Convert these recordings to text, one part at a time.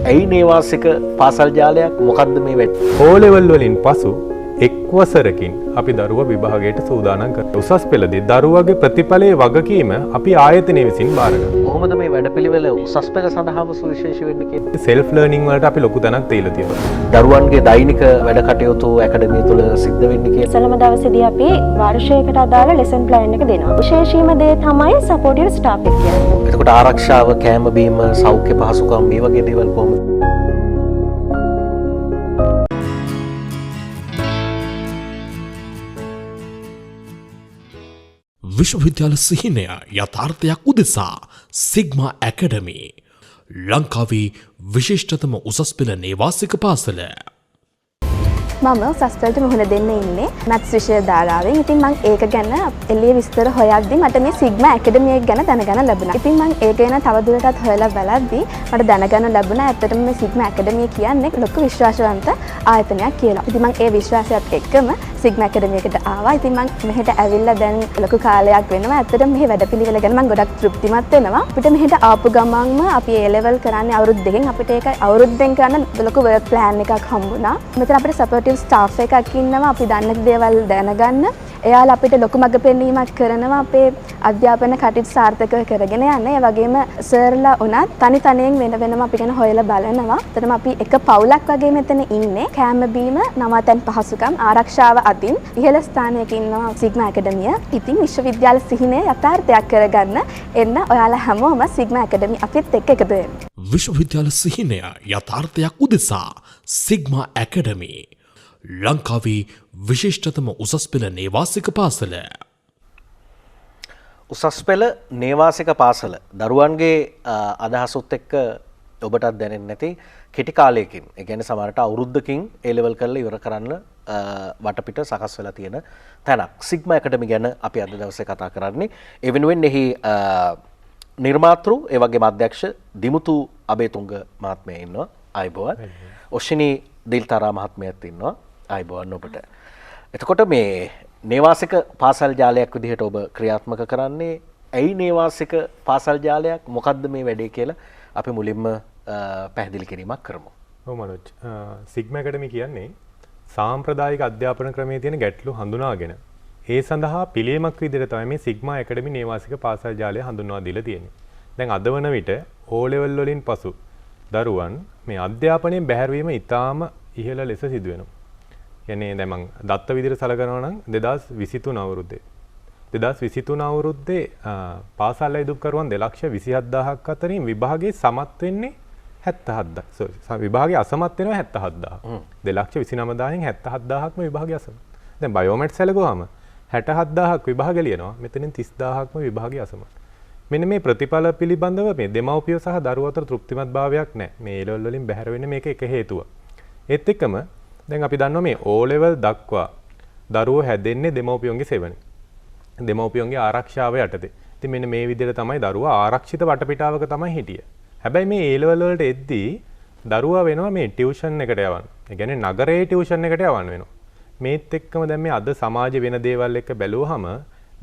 ඇයි නේවාසික පාසල් ජාලයක් මොකද්ද මේ වෙන්නේ? O level වලින් පසු එක් වසරකින් අපි දරුවා විභාගයට සූදානම් කරනවා. උසස් පෙළදී දරුවාගේ ප්‍රතිඵලයේ වගකීම අපි ආයතනය විසින් බාර ගන්නවා. කොහොමද මේ වැඩපිළිවෙල උසස් පෙළ සඳහාම සුවිශේෂ වෙන්නේ කියන්නේ? self learning වලට අපි ලොකු තැනක් දීලා තියෙනවා. දරුවන්ගේ දෛනික වැඩ කටයුතු ඇකඩමිය තුළ සිද්ධ වෙන්නේ කියන්නේ. ඉස්සලම දවසේදී අපි වර්ෂයකට අදාළ ලෙසන් ප්ලෑන් එක දෙනවා. විශේෂීම දේ තමයි සපෝටිව් ස්ටාෆ් එක කියන්නේ. එතකොට ආරක්ෂාව, කෑම බීම, සෞඛ්‍ය පහසුකම් මේ වගේ දේවල් කොහොමද? විශ්වවිද්‍යාල සිහිනය යථාර්ථයක් උදෙසා සිග්මා ඇකඩමි ලංකාවේ විශිෂ්ටතම උසස් පෙළ නේවාසික පාසල. මම උසස් පෙළට මුහුණ දෙන්න ඉන්නේ මැත්ස් විෂය ධාරාවෙන්. ඉතින් මම ඒක ගැන එළිය විස්තර හොයද්දි මට මේ සිග්මා ඇකඩමි එක ගැන දැනගන්න ලැබුණා. ඉතින් මම ඒක ගැන තවදුරටත් හොයලා බලද්දි මට දැනගන්න ලැබුණා ඇත්තටම මේ සිග්මා ඇකඩමි කියන්නේ ලොකු විශ්වාසවන්ත ආයතනයක් කියලා. ඉතින් මම ඒ විශ්වාසයත් එක්කම සිග්මා ඇකඩමි එකට ආවා. ඉතින් මම මෙහෙට ඇවිල්ලා දැන් ලොකු කාලයක් වෙනවා. ඇත්තටම මෙහි වැඩපිළිවෙල ගැන මම ගොඩක් තෘප්තිමත් වෙනවා. අපිට මෙහෙට ආපු ගමන්ම අපි A level කරන්නේ අවුරුදු දෙකකින්. අපිට ඒක අවුරුද්දෙන් කරන ලොකු work plan එකක් හම්බුණා. මෙතන අපිට සපෝටිව් ස්ටාෆ් එකක් ඉන්නවා. අපි දන්න දේවල් දැනගන්න. එයාලා අපිට ලොකු මඟ පෙන්වීමක් කරනවා අපේ අධ්‍යාපන කටයුතු සාර්ථකව කරගෙන යන්න. ඒ වගේම සර්ලා උනත් තනි තනියෙන් වෙනම අපි ගැන හොයලා බලනවා. එතනම අපි එක පවුලක් වගේ මෙතන ඉන්නේ. කෑම බීම, නවාතැන් පහසුකම්, ආරක්ෂාව අතින් ඉහළ ස්ථානයක ඉන්නවා සිග්මා ඇකඩමිය. ඉතින් විශ්වවිද්‍යාල සිහිනය යථාර්ථයක් කරගන්න එන්න ඔයාලා හැමෝම සිග්මා ඇකඩමි අපිත් එක්ක එකතු වෙන්න. විශ්වවිද්‍යාල සිහිනය යථාර්ථයක් උදෙසා සිග්මා ඇකඩමි ලංකාවේ විශිෂ්ටතම උසස් පෙළ නේවාසික පාසල. උසස් පෙළ නේවාසික පාසල දරුවන්ගේ අදහසොත් එක්ක ඔබටත් දැනෙන්නේ නැති කෙටි කාලයකින්, ඒ කියන්නේ සමහරට අවුරුද්දකින් A level කරලා ඉවර කරන්න වටපිට සකස් වෙලා තියෙන තැනක්. සිග්මා ඇකඩමි ගැන අපි අද දවසේ කතා කරන්නේ. ඒ වෙනුවෙන් එහි නිර්මාතෘ ඒ වගේම අධ්‍යක්ෂ දිමුතු අබේතුංග මහත්මයා ඉන්නවා. ආයුබෝවන්. ඔෂිනි දිල්තරා මහත්මියත් ඉන්නවා. ආයුබෝවන් ඔබට. එතකොට මේ නේවාසික පාසල් ජාලයක් විදිහට ඔබ ක්‍රියාත්මක කරන්නේ ඇයි නේවාසික පාසල් ජාලයක් මොකද්ද මේ වැඩේ කියලා අපි මුලින්ම පැහැදිලි කිරීමක් කරමු. ඔව් මනෝජ්. සිග්මා ඇකඩමි කියන්නේ සාම්ප්‍රදායික අධ්‍යාපන ක්‍රමයේ තියෙන ගැටලු හඳුනාගෙන ඒ සඳහා පිළියමක් විදිහට තමයි මේ සිග්මා ඇකඩමි නේවාසික පාසල් ජාලය හඳුන්වා දීලා තියෙන්නේ. දැන් අද වන විට O level වලින් පසු දරුවන් මේ අධ්‍යාපනයෙන් බැහැරවීම ඉතාම ඉහළ ලෙස සිදු වෙනවා. කියන්නේ දැන් මම දත්ත විදිහට සලකනවා නම් 2023 අවුරුද්දේ 2023 අවුරුද්දේ පාසල් ඉදුම්කරුවන් 2,27,000ක් අතරින් විභාගයේ සමත් වෙන්නේ 77,000. විභාගයේ අසමත් වෙනවා 77,000. 2,29,000න් 77,000ක්ම විභාගයේ අසමත්. දැන් බයෝමැට්ස් සැලකුවාම 67,000ක් විභාග ලියනවා. මෙතනින් 30,000ක්ම විභාගයේ අසමත්. මෙන්න මේ ප්‍රතිඵල පිළිබඳව මේ දෙමව්පියෝ සහ දරුවෝ අතර තෘප්තිමත් භාවයක් නැහැ. මේ A level වලින් බැහැර වෙන්නේ මේක එක හේතුව. ඒත් එක්කම දැන් අපි දන්නවා මේ O level දක්වා දරුවෝ හැදෙන්නේ දෙමව්පියන්ගේ සෙවණේ. දෙමව්පියන්ගේ ආරක්ෂාව යටතේ. ඉතින් මෙන්න මේ විදිහට තමයි දරුවා ආරක්ෂිත වටපිටාවක තමයි හිටියේ. හැබැයි මේ A level වලට එද්දී දරුවා වෙනවා මේ ටියුෂන් එකට යවන්න. ඒ කියන්නේ නගරයේ ටියුෂන් එකට යවන්න වෙනවා. මේත් එක්කම දැන් මේ අද සමාජයේ වෙන දේවල් එක්ක බැලුවහම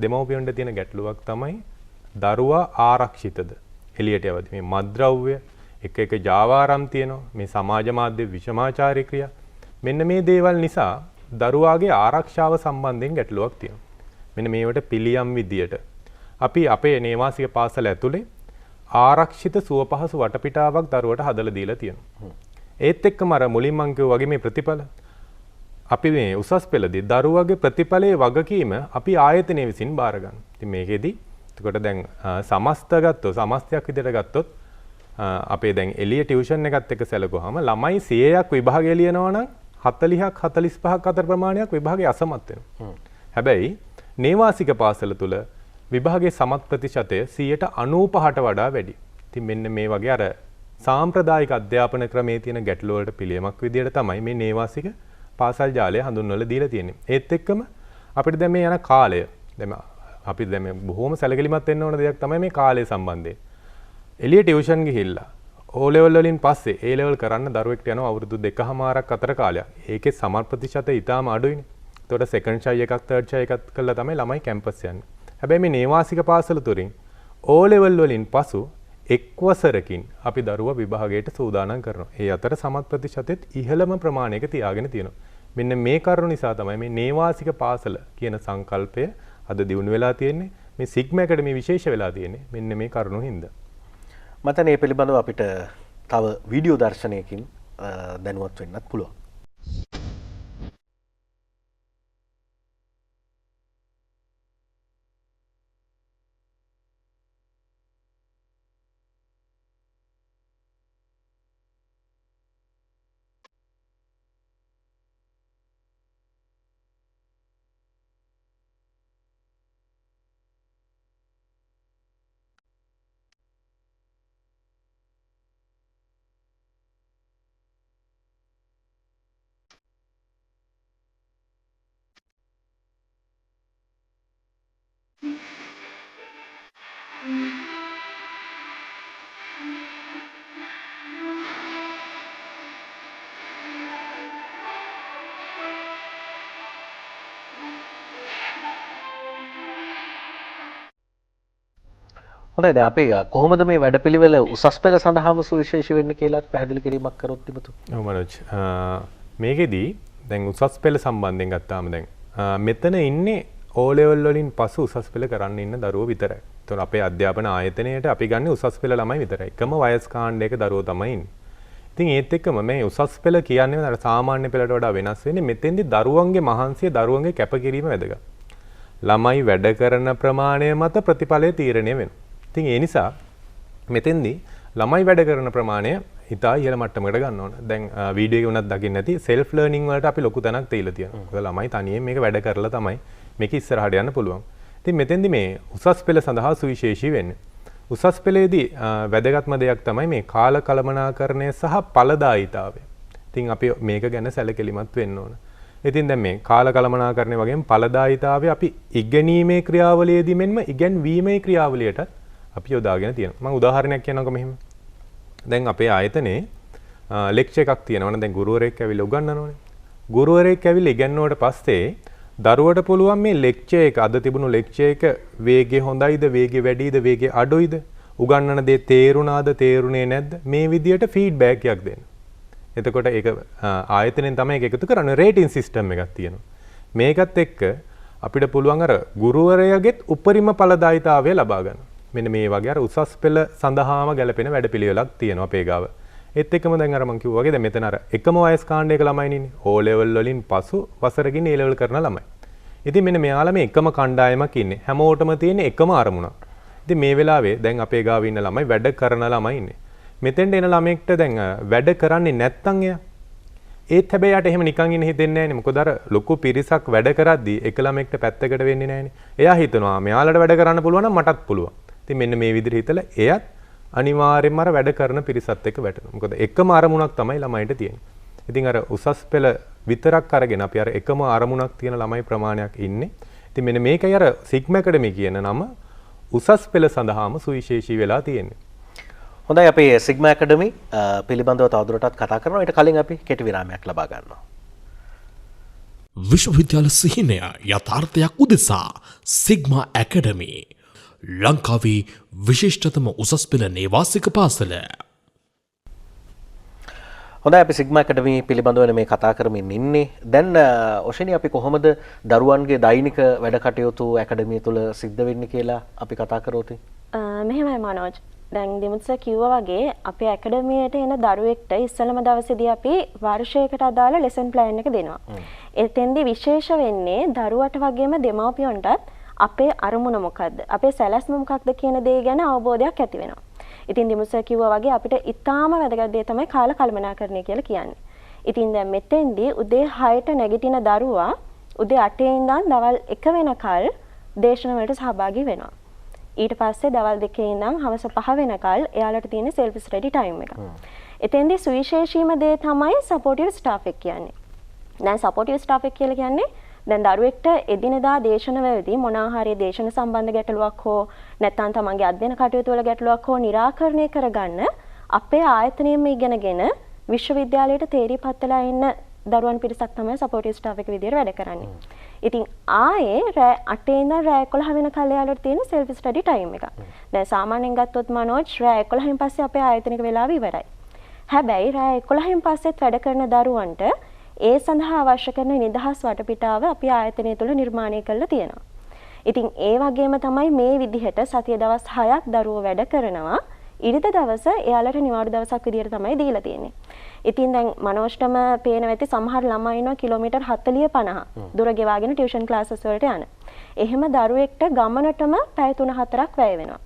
දෙමව්පියන්ට තියෙන ගැටලුවක් තමයි දරුවා ආරක්ෂිතද? එළියට යවද්දී මේ මත්ද්‍රව්‍ය එක ජාවාරම් තියෙනවා. මේ සමාජ මාධ්‍ය විෂමාචාරී ක්‍රියා. මෙන්න මේ දේවල් නිසා දරුවාගේ ආරක්ෂාව සම්බන්ධයෙන් ගැටලුවක් තියෙනවා. මෙන්න මේවට පිළියම් විදියට අපි අපේ නේවාසික පාසල ඇතුලේ ආරක්ෂිත සුවපහසු වටපිටාවක් දරුවට හදලා දීලා තියෙනවා. ඒත් එක්කම අර මුලින් මම කිව්වා වගේ මේ ප්‍රතිඵල අපි මේ උසස් පෙළදී දරුවගේ ප්‍රතිඵලයේ වගකීම අපි ආයතනය විසින් බාර ගන්න. ඉතින් මේකෙදි එතකොට දැන් සමස්තයක් විදියට ගත්තොත් අපේ දැන් එළිය ටියුෂන් එකත් එක්ක සැලකුවාම ළමයි 100ක් විභාගය ලියනවා නම් 40ක් 45ක් අතර ප්‍රමාණයක් විභාගයේ අසමත් වෙනවා. හැබැයි නේවාසික පාසල තුල විභාගයේ සමත් ප්‍රතිශතය 95ට වඩා වැඩි. ඉතින් මෙන්න මේ වගේ අර සාම්ප්‍රදායික අධ්‍යාපන ක්‍රමයේ තියෙන ගැටලුව වලට පිළියමක් විදියට තමයි මේ නේවාසික පාසල් ජාලය හඳුන්වලා දීලා තියෙන්නේ. ඒත් එක්කම අපිට දැන් මේ යන කාලය දැන් අපි දැන් මේ බොහොම සැලකිලිමත් වෙන්න ඕන දෙයක් තමයි මේ කාලය සම්බන්ධයෙන්. එළිය ටියුෂන් ගිහිල්ලා O level වලින් පස්සේ A level කරන්න දරුවෙක්ට යනවා අවුරුදු 2කමාරක් අතර කාලයක්. ඒකේ සමත් ප්‍රතිශතය ඉතාම අඩුයිනේ. ඒතකොට සෙකන්ඩ් ෂයි එකක් තර්ඩ් ෂයි එකක් කළා තමයි ළමයි කැම්පස් යන්නේ. හැබැයි මේ නේවාසික පාසල තුරින් O level වලින් පසු එක් වසරකින් අපි දරුවා විභාගයට සූදානම් කරනවා. ඒ අතර සමත් ප්‍රතිශතෙත් ඉහළම ප්‍රමාණයක තියාගෙන තියෙනවා. මෙන්න මේ කරුණු නිසා තමයි මේ නේවාසික පාසල කියන සංකල්පය අද දියුණු වෙලා තියෙන්නේ. මේ සිග්මා ඇකඩමි විශේෂ වෙලා තියෙන්නේ මෙන්න මේ කරුණු හින්දා. මත මේ පිළිබඳව අපිට තව වීඩියෝ දර්ශනයකින් දැනුවත් වෙන්නත් පුළුවන්. හොඳයි දැන් අපි කොහොමද මේ වැඩපිළිවෙල උසස් පෙළ සඳහාම සුවිශේෂී වෙන්න කියලා පැහැදිලි කිරීමක් කරොත් තිබතු. ඔව් මනෝජ්. මේකෙදී දැන් උසස් පෙළ සම්බන්ධයෙන් ගත්තාම දැන් මෙතන ඉන්නේ O level වලින් පසු උසස් පෙළ කරන්න ඉන්න දරුවෝ විතරයි. ඒතකොට අපේ අධ්‍යාපන ආයතනයේට අපි ගන්න උසස් පෙළ ළමයි විතරයි. එකම වයස් කාණ්ඩයක දරුවෝ තමයි ඉන්නේ. ඉතින් ඒත් එක්කම මේ උසස් පෙළ කියන්නේ අර සාමාන්‍ය පෙළට වඩා වෙනස් වෙන්නේ මෙතෙන්දී දරුවන්ගේ මහන්සිය දරුවන්ගේ කැපකිරීම වැදගත්. ළමයි වැඩ කරන ප්‍රමාණය මත ප්‍රතිඵලය තීරණය වෙනවා. ඉතින් ඒ නිසා මෙතෙන්දී ළමයි වැඩ කරන ප්‍රමාණය ඉතා ඉහළ මට්ටමකට ගන්න ඕන. දැන් වීඩියෝ එකේ උනත් දකින්න ඇති self learning වලට අපි ලොකු තැනක් දීලා තියෙනවා. මොකද ළමයි තනියෙන් මේක වැඩ කරලා තමයි මේක ඉස්සරහට යන්න පුළුවන්. ඉතින් මෙතෙන්දී මේ උසස් පෙළ සඳහා සුවිශේෂී වෙන්නේ. උසස් පෙළේදී වැදගත්ම දෙයක් තමයි මේ කාල කළමනාකරණය සහ ඵලදායීතාවය. ඉතින් අපි මේක ගැන සැලකිලිමත් වෙන්න ඕන. ඉතින් දැන් මේ කාල කළමනාකරණය වගේම ඵලදායීතාවය අපි ඉගෙනීමේ ක්‍රියාවලියේදී මෙන්ම ඉගෙනීමේ ක්‍රියාවලියටත් අපි යොදාගෙන තියෙනවා. මම උදාහරණයක් කියන්නම්කො මෙහෙම. දැන් අපේ ආයතනයේ ලෙක්චර් එකක් තියෙනවනේ. දැන් ගුරුවරයෙක් ඇවිල්ලා උගන්වනවනේ. ගුරුවරයෙක් ඇවිල්ලා ඉගන්වුවට පස්සේ දරුවට පුළුවන් මේ ලෙක්චර් එක අද තිබුණු ලෙක්චර් එක වේගය හොඳයිද, වේගය වැඩිද, වේගය අඩුයිද, උගන්වන දේ තේරුණාද, තේරුණේ නැද්ද මේ විදියට ෆීඩ්බැක් එකක් දෙන්න. එතකොට ඒක ආයතනයෙන් තමයි ඒක එකතු කරන්නේ. රේටින් සිස්ටම් එකක් තියෙනවා. මේකත් එක්ක අපිට පුළුවන් අර ගුරුවරයාගෙත් උපරිම ඵලදායීතාවය ලබා ගන්න. මෙන්න මේ වගේ අර උසස් පෙළ සඳහාම ගැලපෙන වැඩපිළිවෙලක් තියෙනවා අපේ ගාව. ඒත් එක්කම දැන් අර මම කිව්වා වගේ දැන් මෙතන අර එකම වයස් කාණ්ඩයක ළමයි ඉන්නේ. O level වලින් පසු වසරකින් A level කරන ළමයි. ඉතින් මෙන්න මෙයාලා මේ එකම කණ්ඩායමක් ඉන්නේ. හැමෝටම තියෙන එකම අරමුණක්. ඉතින් මේ වෙලාවේ දැන් අපේ ගාව ඉන්න ළමයි වැඩ කරන ළමයි ඉන්නේ. මෙතෙන්ට එන ළමයෙක්ට දැන් වැඩ කරන්නේ නැත්තම් එයා ඒත් හැබැයි යාට එහෙම නිකන් ඉන්න හිතෙන්නේ නැහැනේ. මොකද අර ලොකු පිරිසක් වැඩ කරද්දී එක ළමෙක්ට පැත්තකට වෙන්නේ නැහැනේ. එයා හිතනවා මෙයාලට වැඩ කරන්න පුළුවන් නම් මටත් පුළුවන්. ඉතින් මෙන්න මේ විදිහට හිතලා එයත් අනිවාර්යයෙන්ම අර වැඩ කරන පිරිසත් එක්ක වැටෙනවා. මොකද එකම අරමුණක් තමයි ළමයිට තියෙන්නේ. ඉතින් අර උසස් පෙළ විතරක් අරගෙන අපි අර එකම අරමුණක් තියෙන ළමයි ප්‍රමාණයක් ඉන්නේ. ඉතින් මෙන්න මේකයි අර සිග්මා ඇකඩමි කියන නම උසස් පෙළ සඳහාම සුවිශේෂී වෙලා තියෙන්නේ. හොඳයි අපි සිග්මා ඇකඩමි පිළිබඳව තවදුරටත් කතා කරනවා. ඊට කලින් අපි කෙටි විරාමයක් ලබා ගන්නවා. විශ්වවිද්‍යාල සිහිනය යථාර්ථයක් උදෙසා සිග්මා ඇකඩමි ලංකාවේ විශිෂ්ටතම උසස් පෙළ නේවාසික පාසල. හොඳයි අපි සිග්මා ඇකඩමි පිළිබඳව මේ කතා කරමින් ඉන්නේ. දැන් ඔෂෙනි අපි කොහොමද දරුවන්ගේ දෛනික වැඩ කටයුතු ඇකඩමිය තුළ සිද්ධ වෙන්නේ කියලා අපි කතා කරොත්. මෙහෙමයි මනෝජ්. දැන් දිමුත්ස කිව්වා වගේ අපේ ඇකඩමියට එන දරුවෙක්ට ඉස්සලම දවසේදී අපි වර්ෂයකට අදාළ ලෙසන් ප්ලෑන් එක දෙනවා. එතෙන්දී විශේෂ වෙන්නේ දරුවට වගේම දෙමව්පියන්ටත් අපේ අරමුණ මොකක්ද, අපේ සැලැස්ම මොකක්ද කියන දේ ගැන අවබෝධයක් ඇති වෙනවා. ඉතින් දිමුත්ස කිව්වා වගේ අපිට ඊටාම වැදගත් දේ තමයි කාල කළමනාකරණය කියලා කියන්නේ. ඉතින් දැන් මෙතෙන්දී උදේ 6ට නැගිටින දරුවා උදේ 8 ඉඳන් දවල් 1 වෙනකල් දේශන වලට සහභාගී වෙනවා. ඊට පස්සේ දවල් 2 ඉඳන් හවස 5 වෙනකල් එයාලට තියෙන self study time එක. එතෙන්දී සුවිශේෂීම දේ තමයි supportive staff එක කියන්නේ. දැන් supportive staff එක කියලා කියන්නේ දැන් දරුවෙක්ට එදිනෙදා දේශනවලදී මොනවා හරි දේශන සම්බන්ධ ගැටලුවක් හෝ නැත්නම් තමන්ගේ අධ්‍යයන කටයුතු වල ගැටලුවක් හෝ निराකරණය කරගන්න අපේ ආයතනයෙම ඉගෙනගෙන විශ්වවිද්‍යාලයට තේරීපත් වෙලා ඉන්න දරුවන් පිරිසක් තමයි supportive staff එක විදියට වැඩ කරන්නේ. ඉතින් ආයේ රෑ 8 ඉඳන් රෑ 11 වෙනකල් යාළුවට තියෙන self study time එක. දැන් සාමාන්‍යයෙන් ගත්තොත් මනෝජ් රෑ 11න් පස්සේ අපේ ආයතනික වෙලාව ඉවරයි. හැබැයි රෑ 11න් පස්සෙත් වැඩ කරන දරුවන්ට ඒ සඳහා අවශ්‍ය කරන නිදහස් වටපිටාව අපි ආයතනය තුළ නිර්මාණය කරලා තියෙනවා. ඉතින් ඒ වගේම තමයි මේ විදිහට සතිය දවස් 6ක් දරුවෝ වැඩ කරනවා. ඉරිදා දවස එයාලට නිවාඩු දවසක් විදිහට තමයි දීලා තියෙන්නේ. ඉතින් දැන් මනෝෂ්ටම පේන වෙති සමහර ළමයි ඉන්නවා කිලෝමීටර් 40 50 දුර ගෙවාගෙන ටියුෂන් ක්ලාසස් වලට යන. එහෙම දරුවෙක්ට ගමනටම පැය 3-4ක් වැය වෙනවා.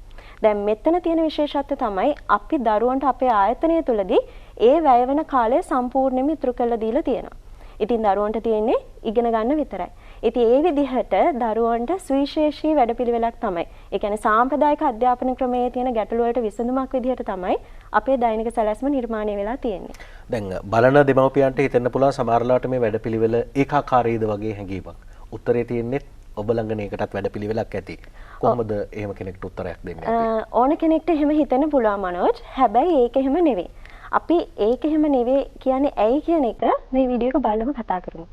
දැන් මෙතන තියෙන විශේෂත්වය තමයි අපි දරුවන්ට අපේ ආයතනය තුළදී ඒ වැය වෙන කාලය සම්පූර්ණයෙන්ම ඉතුරු කරලා දීලා තියෙනවා. ඉතින් දරුවන්ට තියෙන්නේ ඉගෙන ගන්න විතරයි. ඉතින් ඒ විදිහට දරුවන්ට සුවිශේෂී වැඩපිළිවෙලක් තමයි. ඒ කියන්නේ සාම්ප්‍රදායික අධ්‍යාපන ක්‍රමයේ තියෙන ගැටලු වලට විසඳුමක් විදිහට තමයි අපේ දෛනික සැලැස්ම නිර්මාණය වෙලා තියෙන්නේ. දැන් බලන දෙමව්පියන්ට හිතෙන්න පුළුවන් සමහරලාට මේ වැඩපිළිවෙල ඒකාකාරීද වගේ හැඟීමක්. උත්තරේ තියෙන්නේ ඔබ ළඟ මේකටත් වැඩපිළිවෙලක් ඇති. කොහොමද එහෙම කෙනෙක්ට උත්තරයක් දෙන්නේ? ඕන කෙනෙක්ට එහෙම හිතෙන්න පුළුවන් මනෝජ්. හැබැයි ඒක එහෙම නෙවෙයි. අපි ඒක එහෙම නෙවෙයි කියන්නේ ඇයි කියන එක මේ වීඩියෝ එක බලලම කතා කරමු.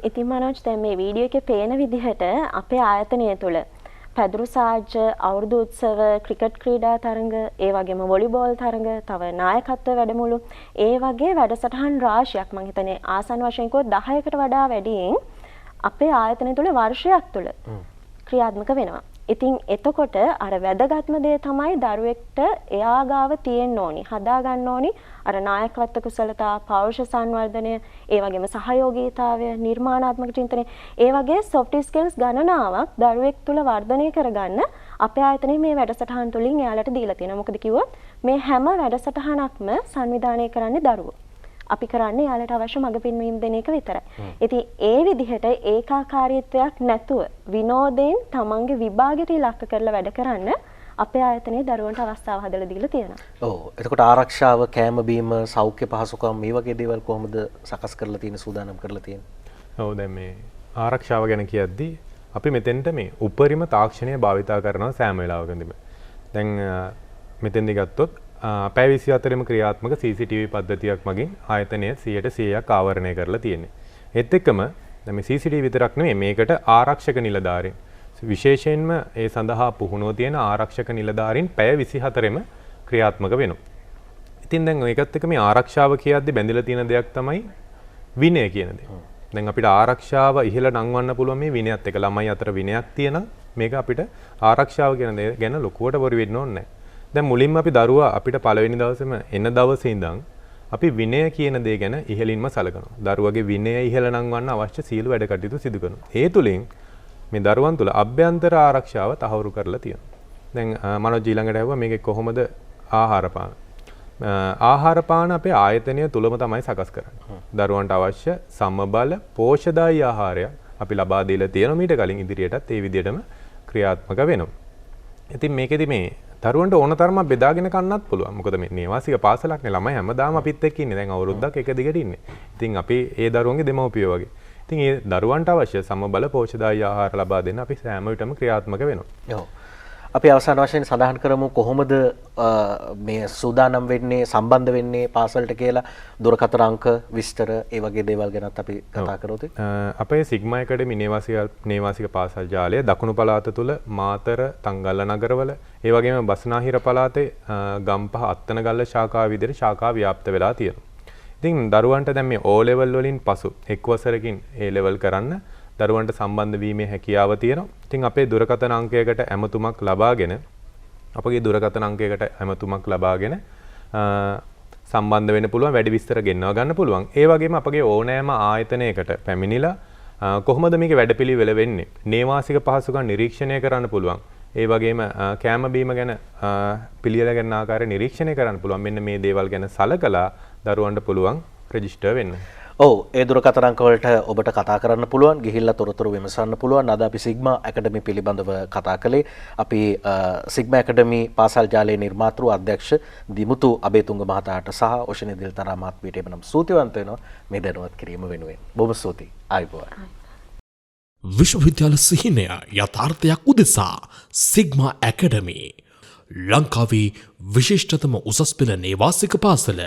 ඉතින් මනෝජ් දැන් මේ වීඩියෝ එකේ පේන විදිහට අපේ ආයතනය තුළ පැදුරු සාජ්‍ය, අවුරුදු උත්සව, ක්‍රිකට් ක්‍රීඩා තරඟ, ඒ වගේම වොලිබෝල් තරඟ, තව නායකත්ව වැඩමුළු, ඒ වගේ වැඩසටහන් රාශියක් මම හිතන්නේ ආසන්න වශයෙන් කිව්වොත් 10කට වඩා වැඩියෙන් අපේ ආයතනය තුළ වර්ෂයක් තුළ ක්‍රියාත්මක වෙනවා. ඉතින් එතකොට අර වැදගත්ම දේ තමයි දරුවෙක්ට එයා ගාව තියෙන්න ඕනි, හදා ගන්න ඕනි අර නායකත්ව කුසලතා, පෞරුෂ සංවර්ධනය, ඒ වගේම සහයෝගීතාවය, නිර්මාණාත්මක චින්තනය, ඒ වගේ soft skills ගණනාවක් දරුවෙක් තුළ වර්ධනය කරගන්න අපේ ආයතනයේ මේ වැඩසටහන් තුලින් එයාලට දීලා තියෙනවා. මොකද කිව්වොත් මේ හැම වැඩසටහනක්ම සංවිධානය කරන්නේ දරුවෝ. අපි කරන්නේ යාලට අවශ්‍ය මඟ පෙන්වීම දෙන එක විතරයි. ඉතින් ඒ විදිහට ඒකාකාරීත්වයක් නැතුව විනෝදයෙන් තමන්ගේ විභාගෙට ඉලක්ක කරලා වැඩ කරන්න අපේ ආයතනයේ දරුවන්ට අවස්ථාව හදලා දීලා තියෙනවා. ඔව්. එතකොට ආරක්ෂාව, කෑම බීම, සෞඛ්‍ය පහසුකම් මේ වගේ දේවල් කොහොමද සකස් කරලා තියෙන, සූදානම් කරලා තියෙන්නේ? ඔව් දැන් මේ ආරක්ෂාව ගැන කියද්දී අපි මෙතෙන්ට මේ උපරිම තාක්ෂණය භාවිතා කරනවා සෑම වෙලාවකදීම. දැන් මෙතෙන්දි ගත්තොත් පැය 24ෙම ක්‍රියාත්මක CCTV පද්ධතියක් මගින් ආයතනය 100%ක් ආවරණය කරලා තියෙන්නේ. ඒත් එක්කම දැන් මේ CCTV විතරක් නෙමෙයි මේකට ආරක්ෂක නිලධාරීන් විශේෂයෙන්ම ඒ සඳහා පුහුණුව තියෙන ආරක්ෂක නිලධාරීන් පැය 24ෙම ක්‍රියාත්මක වෙනවා. ඉතින් දැන් ඒකත් එක්ක මේ ආරක්ෂාව කියද්දි බැඳිලා තියෙන දෙයක් තමයි විනය කියන දේ. දැන් අපිට ආරක්ෂාව ඉහළ නංවන්න පුළුවන් මේ විනයත් එක්ක. ළමයි අතර විනයක් තියෙන මේක අපිට ආරක්ෂාව කියන දේ ගැන ලොකුවට බොරු වෙන්න ඕනේ නැහැ. දැන් මුලින්ම අපි දරුවා අපිට පළවෙනි දවසේම එන දවසේ ඉඳන් අපි විනය කියන දේ ගැන ඉහළින්ම සලකනවා. දරුවගේ විනය ඉහළ නංවන්න අවශ්‍ය සියලු වැඩ කටයුතු සිදු කරනවා. ඒ තුලින් මේ දරුවන් තුල අභ්‍යන්තර ආරක්ෂාව තහවුරු කරලා තියෙනවා. දැන් මනෝජ් ඊළඟට ඇහුවා මේකේ කොහොමද ආහාර පාන. ආහාර පාන අපේ ආයතනය තුලම තමයි සකස් කරන්නේ. දරුවන්ට අවශ්‍ය සමබල පෝෂ්‍යදායී ආහාරය අපි ලබා දීලා තියෙනවා. මීට කලින් ඉදිරියටත් ඒ විදිහටම ක්‍රියාත්මක වෙනවා. ඉතින් මේකෙදි මේ දරුවන්ට ඕන තරමක් බෙදාගෙන කන්නත් පුළුවන්. මොකද මේ නේවාසික පාසලක්නේ, ළමයි හැමදාම අපිත් එක්ක ඉන්නේ. දැන් අවුරුද්දක් එක දිගට ඉන්නේ. ඉතින් අපි ඒ දරුවන්ගේ දෙමව්පියෝ වගේ. ඉතින් ඒ දරුවන්ට අවශ්‍ය සමබල පෝෂ්‍යදායී ආහාර ලබා දෙන්න අපි සෑම විටම ක්‍රියාත්මක වෙනවා. ඔව්. අපි අවසාන වශයෙන් සඳහන් කරමු කොහොමද මේ සූදානම් වෙන්නේ, සම්බන්ධ වෙන්නේ පාසලට කියලා. දුරකථන අංක, විස්තර, ඒ වගේ දේවල් ගැනත් අපි කතා කරොත්. අපේ සිග්මා ඇකඩමි නේවාසික පාසල් ජාලය දකුණු පළාත තුල මාතර, තංගල්ල නගරවල, ඒ වගේම බස්නාහිර පළාතේ ගම්පහ අත්තනගල්ල ශාඛාව විදිහට ශාඛා ව්‍යාප්ත වෙලා තියෙනවා. ඉතින් දරුවන්ට දැන් මේ O level වලින් පසු එක් වසරකින් A level කරන්න දරුවන්ට සම්බන්ධ වීමේ හැකියාව තියෙනවා. ඉතින් අපේ දුරකථන අංකයකට ඇමතුමක් ලබාගෙන සම්බන්ධ වෙන්න පුළුවන්, වැඩි විස්තර ගෙන්නව ගන්න පුළුවන්. ඒ වගේම අපගේ ඕනෑම ආයතනයකට පැමිණිලා කොහොමද මේක වැඩපිළිවෙල වෙන්නේ? නේවාසික පහසුකම් නිරීක්ෂණය කරන්න පුළුවන්. ඒ වගේම කෑම බීම ගැන පිළියෙල ගන්න ආකාරය නිරීක්ෂණය කරන්න පුළුවන්. මෙන්න මේ දේවල් ගැන සලකලා දරුවන්ට පුළුවන් රෙජිස්ටර් වෙන්න. ඔව් ඒ දුරකථන අංක වලට ඔබට කතා කරන්න පුළුවන්, ගිහිල්ලා තොරතුරු විමසන්න පුළුවන්. අද අපි සිග්මා ඇකඩමි පිළිබඳව කතා කළේ. අපි සිග්මා ඇකඩමි පාසල් ජාලයේ නිර්මාතෘ අධ්‍යක්ෂ දිමුතු අබේතුංග මහතාට සහ ඔෂිනි දිල්තරා මහත්මියට එමනම් ස්තුතිවන්ත වෙනවා මේ දැනුවත් කිරීම වෙනුවෙන්. බොහොම ස්තුතියි. ආයුබෝවන්. විශ්වවිද්‍යාල සිහිනය යථාර්ථයක් උදෙසා සිග්මා ඇකඩමි ලංකාවේ විශිෂ්ටතම උසස් පෙළ නේවාසික පාසල